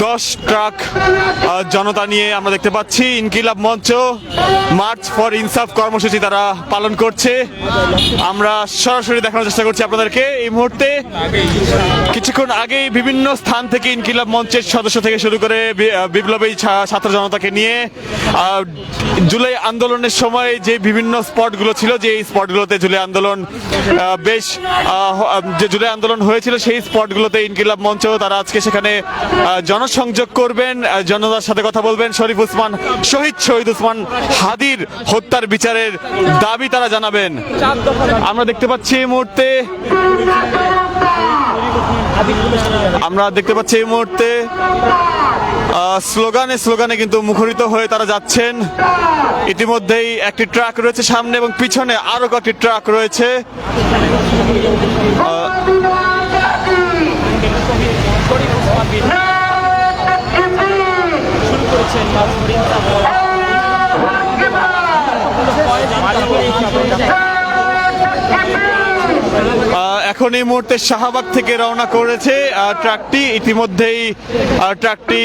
10 truck জনতা নিয়ে আমরা দেখতে পাচ্ছি ইনকিলাব মঞ্চ মার্চ ফর ইনসাফ কর্মসূচি তারা পালন করছে। আমরা সরাসরি দেখানোর চেষ্টা করছি আপনাদেরকে। এই মুহূর্তে কিছুক্ষণ আগেই বিভিন্ন স্থান থেকে ইনকিলাব মঞ্চের সদস্য থেকে শুরু করে বিপ্লবী ছাত্র জনতাকে নিয়ে জুলাই আন্দোলনের সময় যে বিভিন্ন স্পটগুলো ছিল, যে স্পটগুলোতে জুলাই আন্দোলন বেশ যে জুলাই আন্দোলন হয়েছিল সেই স্পটগুলোতে ইনকিলাব মঞ্চ তারা আজকে সেখানে জনসংযোগ করবেন, জনতার সাথে কথা বলবেন, শহীদ উসমান হাদির হত্যার বিচারের দাবি তারা জানাবেন। আমরা দেখতে পাচ্ছি এই মুহূর্তে স্লোগানে কিন্তু মুখরিত হয়ে তারা যাচ্ছেন। ইতিমধ্যেই একটি ট্রাক রয়েছে সামনে এবং পিছনে আরো কয়েকটি ট্রাক রয়েছে। এখন এই মুহূর্তে শাহবাগ থেকে রওনা করেছে ট্রাকটি। ইতিমধ্যেই ট্রাকটি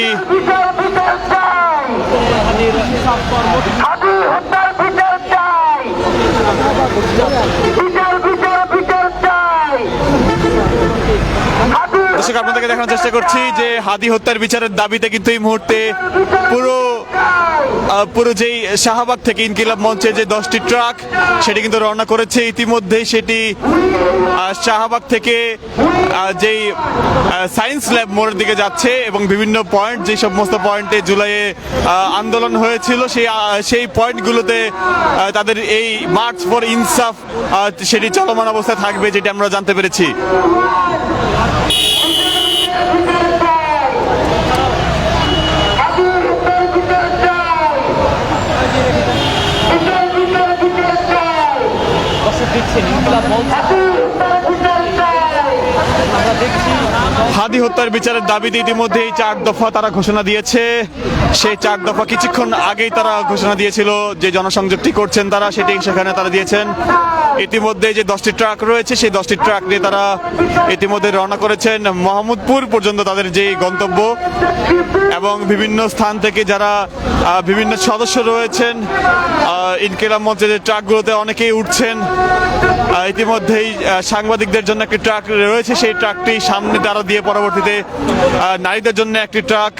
দর্শক আপনাদেরকে দেখানোর চেষ্টা করছি যে হাদি হত্যার বিচারের দাবিতে কিন্তু এই মুহূর্তে পুরো যেই শাহবাগ থেকে ইনকিলাব মঞ্চে যে 10টি ট্রাক সেটি কিন্তু রওনা করেছে। ইতিমধ্যেই সেটি শাহবাগ থেকে যেই সায়েন্স ল্যাব মোড়ের দিকে যাচ্ছে এবং বিভিন্ন পয়েন্ট, যে সমস্ত পয়েন্টে জুলাইয়ে আন্দোলন হয়েছিল সেই পয়েন্টগুলোতে তাদের এই মার্চ ফর ইনসাফ সেটি চলমান অবস্থায় থাকবে, যেটি আমরা জানতে পেরেছি। হাদি হত্যার বিচারের দাবিতে ইতিমধ্যে এই 4 দফা তারা ঘোষণা দিয়েছে। সেই 4 দফা কিছুক্ষণ আগেই তারা ঘোষণা দিয়েছিল যে জনসংযোগটি করছেন তারা, সেটি সেখানে তারা দিয়েছেন। ইতিমধ্যে যে 10টি ট্রাক রয়েছে সেই 10টি ট্রাক নিয়ে তারা ইতিমধ্যে রওনা করেছেন মোহাম্মদপুর পর্যন্ত তাদের যে গন্তব্য, এবং বিভিন্ন স্থান থেকে যারা বিভিন্ন সদস্য রয়েছেন ইনকিলাব মঞ্চের যে ট্রাকগুলোতে অনেকেই উঠছেন। ইতিমধ্যেই সাংবাদিকদের জন্য একটি ট্রাক রয়েছে, সেই ট্রাকটি সামনে তারা দিয়ে পরবর্তীতে নারীদের জন্য একটি ট্রাক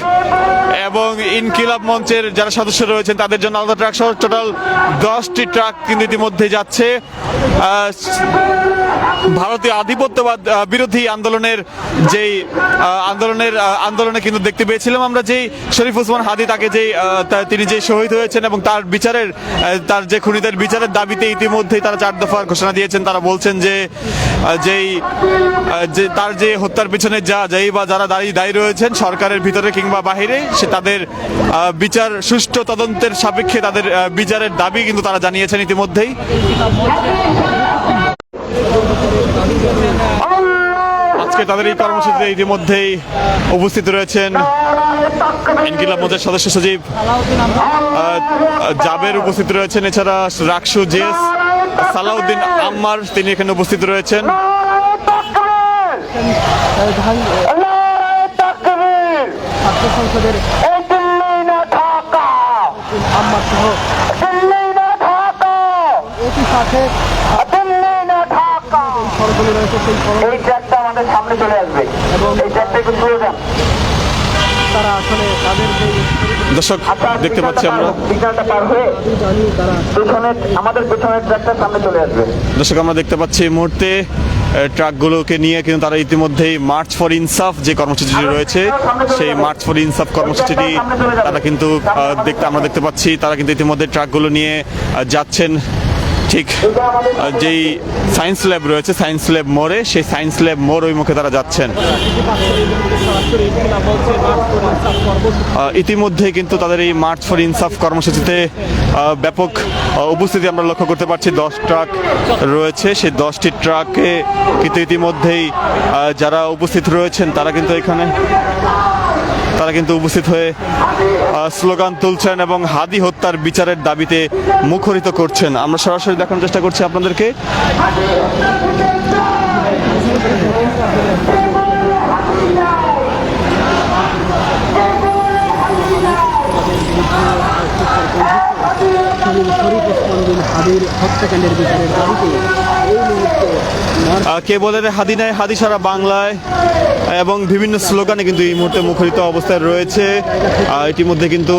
এবং ইনকিলাব মঞ্চের যারা সদস্য রয়েছেন তাদের জন্য আলাদা ট্রাক সহ টোটাল 10টি ট্রাক কিন্তু ইতিমধ্যে যাচ্ছে। ভারতীয় আধিপত্যবাদ বিরোধী আন্দোলনের যেই আন্দোলনে কিন্তু দেখতে পেয়েছিলাম আমরা যেই শরীফ ওসমান হাদি তাকে তিনি যে শহীদ হয়েছেন এবং তার বিচারের তার যে খুনিদের বিচারের দাবিতে ইতিমধ্যেই তারা 4 দফার ঘোষণা দিয়েছেন। তারা বলছেন যে তার যে হত্যার পিছনে যারা দায়ী রয়েছেন সরকারের ভিতরে কিংবা বাহিরে, সে তাদের বিচার সুষ্ঠু তদন্তের সাপেক্ষে তাদের বিচারের দাবি কিন্তু তারা জানিয়েছেন ইতিমধ্যেই। আজকে তাদের এই কর্মসূচিতে ইতিমধ্যেই উপস্থিত রয়েছেন ইনকিলাব মঞ্চের সদস্য সচিব জাবের উপস্থিত রয়েছেন, এছাড়া রাকসু জেস সালাউদ্দিন আম্মার তিনি এখানে উপস্থিত রয়েছেন। এই ট্রাকটা আমাদের সামনে চলে আসবে এবং এই ট্রাকটা একটু দূরে যান। তারা আসলে তাদের যে দর্শক দেখতে পাচ্ছি আমরা সিগন্যালটা পার হয়ে আমাদের পেছনের ট্রাকটা সামনে চলে আসবে। দর্শক আমরা দেখতে পাচ্ছি এই মুহূর্তে ট্রাকগুলোকে নিয়ে কিন্তু তারা ইতিমধ্যেই মার্চ ফর ইনসাফ যে কর্মসূচিটি রয়েছে সেই মার্চ ফর ইনসাফ কর্মসূচিটি তারা কিন্তু আমরা দেখতে পাচ্ছি তারা কিন্তু ইতিমধ্যে ট্রাকগুলো নিয়ে যাচ্ছেন ঠিক যেই সায়েন্স ল্যাব রয়েছে সায়েন্স ল্যাব মোড়ে, সেই সায়েন্স ল্যাব মোড় ওই মুখে তারা যাচ্ছেন। ইতিমধ্যে কিন্তু তাদের এই মার্চ ফর ইনসাফ কর্মসূচিতে ব্যাপক উপস্থিতি আমরা লক্ষ্য করতে পারছি। 10 ট্রাক রয়েছে, সেই 10টি ট্রাকে কিন্তু ইতিমধ্যেই যারা উপস্থিত রয়েছেন তারা কিন্তু উপস্থিত হয়ে স্লোগান তুলছেন এবং হাদি হত্যার বিচারের দাবিতে মুখরিত করছেন। আমরা সরাসরি দেখানোর চেষ্টা করছি আপনাদেরকে। হাদির হত্যাকাণ্ডের বিচারের দাবিতে এই মুহূর্তে কে বলে রে হাদি নাই হাদি সারা বাংলায় এবং বিভিন্ন স্লোগানে কিন্তু এই মুহূর্তে মুখরিত অবস্থায় রয়েছে। ইতিমধ্যে কিন্তু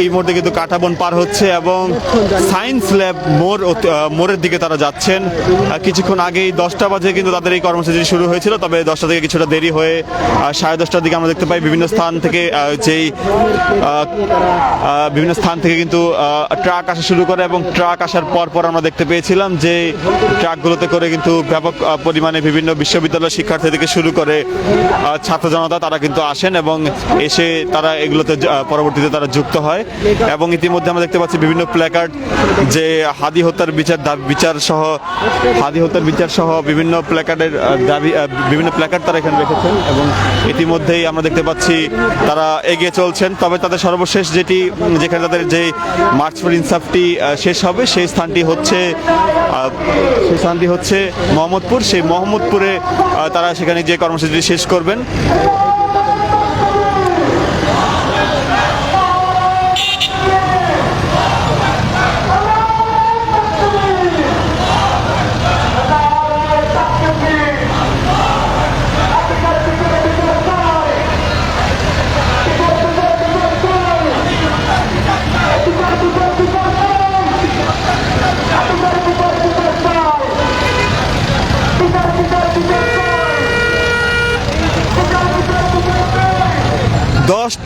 এই মুহূর্তে কিন্তু কাঁটাবন পার হচ্ছে এবং সায়েন্স ল্যাব মোড়ের দিকে তারা যাচ্ছেন। কিছুক্ষণ আগেই 10টা বাজে কিন্তু তাদের এই কর্মসূচি শুরু হয়েছিল, তবে 10টা থেকে কিছুটা দেরি হয়ে 10:30টার দিকে আমরা দেখতে পাই বিভিন্ন স্থান থেকে বিভিন্ন স্থান থেকে কিন্তু ট্রাক আসা শুরু করে এবং ট্রাক আসার পর আমরা দেখতে পেয়েছিলাম যে ট্রাকগুলোতে করে কিন্তু ব্যাপক পরিমাণে বিভিন্ন বিশ্ববিদ্যালয়ের শিক্ষার্থী থেকে শুরু করে ছাত্র জনতা তারা কিন্তু আসেন এবং এসে তারা এগুলোতে পরবর্তীতে তারা যুক্ত হয়। এবং ইতিমধ্যে আমরা দেখতে পাচ্ছি বিভিন্ন প্ল্যাকার্ড যে হাদি হত্যার বিচার সহ বিভিন্ন প্ল্যাকার্ডের দাবি বিভিন্ন প্ল্যাকার্ড তারা এখানে রেখেছেন এবং ইতিমধ্যেই আমরা দেখতে পাচ্ছি তারা এগিয়ে চলছেন। তবে তাদের সর্বশেষ যেখানে তাদের যে মার্চ ফর ইনসাফটি শেষ হবে সেই স্থানটি হচ্ছে মোহাম্মদপুর। সেই মোহাম্মদপুরে তারা সেখানে যে কর্মসূচিটি শেষ করবেন।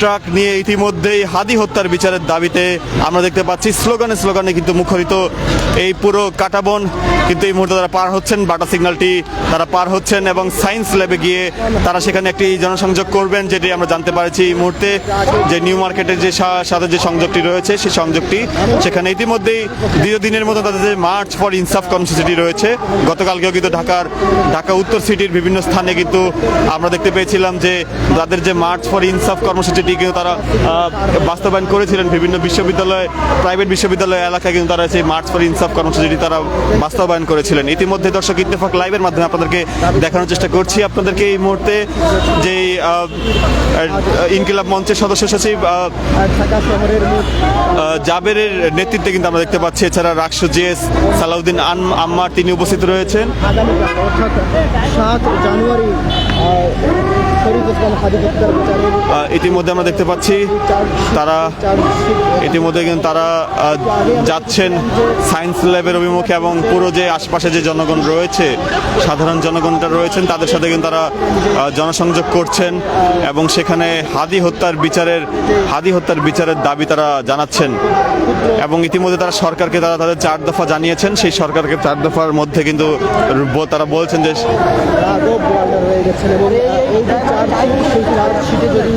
ট্রাক নিয়ে ইতিমধ্যেই হাদি হত্যার বিচারের দাবিতে আমরা দেখতে পাচ্ছি স্লোগানে কিন্তু মুখরিত এই পুরো কাঁটাবন। কিন্তু এই মুহূর্তে তারা পার হচ্ছেন বাটা সিগন্যালটি তারা পার হচ্ছেন এবং সায়েন্স ল্যাবে গিয়ে তারা সেখানে একটি জনসংযোগ করবেন, যেটি আমরা জানতে পারছি এই মুহূর্তে যে নিউ মার্কেটের যে সাথে যে সংযোগটি রয়েছে সেই সংযোগটি সেখানে ইতিমধ্যেই দীর্ঘদিনের মতো তাদের যে মার্চ ফর ইনসাফ কর্মসূচিটি রয়েছে। গতকালকেও কিন্তু ঢাকা উত্তর সিটির বিভিন্ন স্থানে কিন্তু আমরা দেখতে পেয়েছিলাম যে তাদের যে মার্চ ফর ইনসাফ কর্মসূচিটি কিন্তু তারা বাস্তবায়ন করেছিলেন বিভিন্ন বিশ্ববিদ্যালয় প্রাইভেট বিশ্ববিদ্যালয় এলাকায় কিন্তু তারা সেই মার্চ ফর ইনসাফ কর্মসূচিটি তারা বাস্তবায়ন করেছিলেন। ইতিমধ্যে দর্শক ইত্তেফাক লাইভের মাধ্যমে আপনাদেরকে দেখানোর চেষ্টা করছি আপনাদেরকে এই মুহূর্তে যে ইনকিলাব মঞ্চের সদস্য সচিব জাবেরের নেতৃত্বে কিন্তু আমরা দেখতে পাচ্ছি। এছাড়া রাকসু জিএস সালাউদ্দিন আম্মার তিনি উপস্থিত রয়েছেন। আগামীকাল অর্থাৎ 7 জানুয়ারি শরীফ ইসলাম হাদি হত্যার বিচারের ইতিমধ্যে আমরা দেখতে পাচ্ছি তারা ইতিমধ্যে কিন্তু তারা যাচ্ছেন সায়েন্স ল্যাবের অভিমুখে এবং পুরো যে আশপাশে যে জনগণ রয়েছে সাধারণ জনগণটা রয়েছেন তাদের সাথে কিন্তু তারা জনসংযোগ করছেন এবং সেখানে হাদি হত্যার বিচারের দাবি তারা জানাচ্ছেন এবং ইতিমধ্যে তারা সরকারকে তাদের 4 দফা জানিয়েছেন। সেই সরকারকে 4 দফার মধ্যে কিন্তু তারা বলছেন যে রাঘব বোয়ালদার হয়ে গেছেন এবং এই যে চার্জশিটে যদি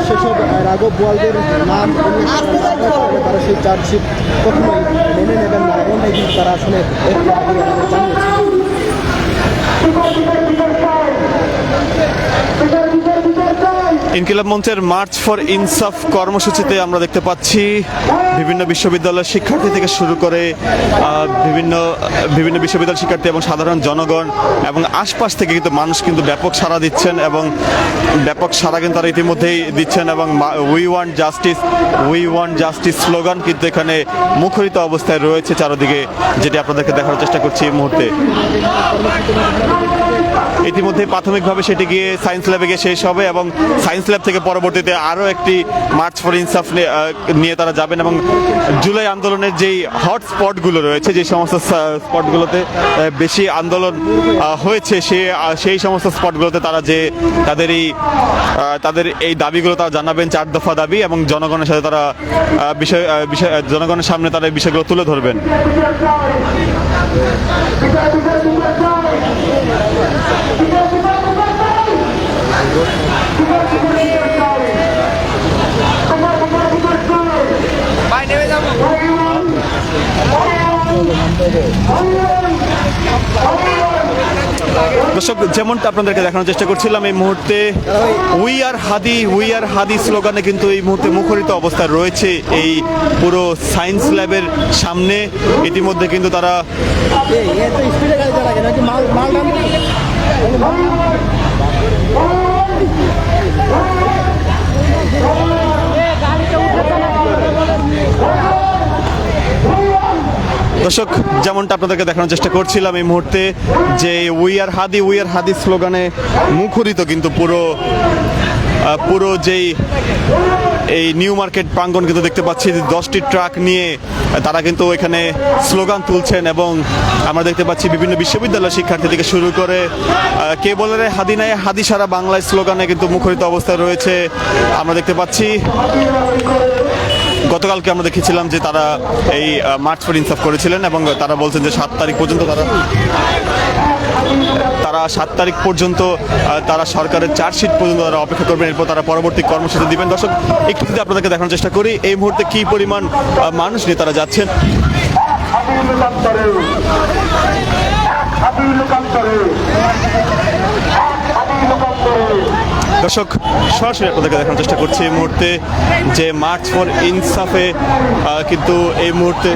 সেসব রাঘব বোয়ালদের নাম তারা সেই চার্জশিট কখনোই মেনে নেবেন না, এমনটাই কিন্তু তারা আসলে একটু আগে আমাদের জানিয়েছে। ইনকিলাব মঞ্চের মার্চ ফর ইনসাফ কর্মসূচিতে আমরা দেখতে পাচ্ছি বিভিন্ন বিশ্ববিদ্যালয়ের শিক্ষার্থী থেকে শুরু করে বিভিন্ন বিশ্ববিদ্যালয়ের শিক্ষার্থী এবং সাধারণ জনগণ এবং আশপাশ থেকে কিন্তু মানুষ কিন্তু ব্যাপক সাড়া দিচ্ছেন এবং ব্যাপক সাড়া কিন্তু তারা ইতিমধ্যেই দিচ্ছেন এবং উই ওয়ান্ট জাস্টিস স্লোগান কিন্তু এখানে মুখরিত অবস্থায় রয়েছে চারদিকে, যেটি আপনাদেরকে দেখানোর চেষ্টা করছি এই মুহূর্তে। ইতিমধ্যে প্রাথমিকভাবে সেটি গিয়ে সায়েন্স ল্যাবে গিয়ে শেষ হবে এবং সায়েন্স ল্যাব থেকে পরবর্তীতে আরও একটি মার্চ ফর ইনসাফ নিয়ে তারা যাবেন এবং জুলাই আন্দোলনের যেই হটস্পটগুলো রয়েছে যে সমস্ত স্পটগুলোতে বেশি আন্দোলন হয়েছে সেই সমস্ত স্পটগুলোতে তারা যে তাদের এই দাবিগুলো তারা জানাবেন 4 দফা দাবি এবং জনগণের সাথে তারা জনগণের সামনে তারা এই বিষয়গুলো তুলে ধরবেন। দর্শক, যেমনটা আপনাদেরকে দেখানোর চেষ্টা করছিলাম এই মুহূর্তে উই আর হাদি স্লোগানে কিন্তু এই মুহূর্তে মুখরিত অবস্থায় রয়েছে এই পুরো সায়েন্স ল্যাবের সামনে। ইতিমধ্যে কিন্তু তারা দর্শক, যেমনটা আপনাদেরকে দেখানোর চেষ্টা করছিলাম এই মুহূর্তে যে উই আর হাদি স্লোগানে মুখরিত কিন্তু পুরো যেই এই নিউ মার্কেট প্রাঙ্গণ কিন্তু দেখতে পাচ্ছি যে 10টি ট্রাক নিয়ে তারা কিন্তু এখানে স্লোগান তুলছেন এবং আমরা দেখতে পাচ্ছি বিভিন্ন বিশ্ববিদ্যালয়ের শিক্ষার্থী থেকে শুরু করে কে বলে রে হাদি নাই হাদি সারা বাংলায় স্লোগানে কিন্তু মুখরিত অবস্থায় রয়েছে আমরা দেখতে পাচ্ছি। গতকালকে আমরা দেখেছিলাম যে তারা এই মার্চ ফর ইনসাফ করেছিলেন এবং তারা বলছেন যে 7 তারিখ পর্যন্ত তারা 7 তারিখ পর্যন্ত তারা সরকারের চার্জশিট পর্যন্ত তারা অপেক্ষা করবেন, এরপর তারা পরবর্তী কর্মসূচি দিবেন। দর্শক, একটু যদি আপনাদেরকে দেখানোর চেষ্টা করি এই মুহূর্তে কি পরিমাণ মানুষ নিয়ে তারা যাচ্ছেন। দর্শক, সরাসরি আপনাদেরকে দেখানোর চেষ্টা করছি এই মুহূর্তে যে মার্চ ফর ইনসাফে কিন্তু এই মুহূর্তে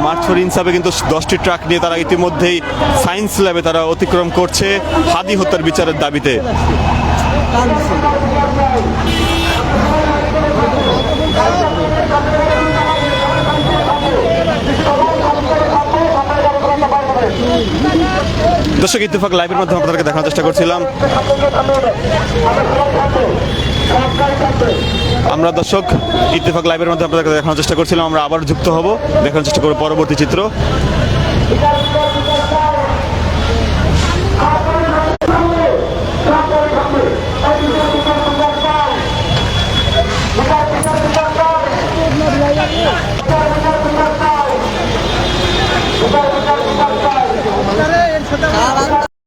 মার্চ ফর ইনসাফে কিন্তু 10টি ট্রাক নিয়ে তারা ইতিমধ্যেই সায়েন্স ল্যাবে তারা অতিক্রম করছে হাদি হত্যার বিচারের দাবিতে। দর্শক, ইত্তেফাক লাইভের মাধ্যমে আপনাদেরকে দেখানোর চেষ্টা করছিলাম আমরা দর্শক ইত্তেফাক লাইভের মাধ্যমে আপনাদেরকে দেখানোর চেষ্টা করছিলাম আমরা আবার যুক্ত হব, দেখানোর চেষ্টা করব পরবর্তী চিত্র।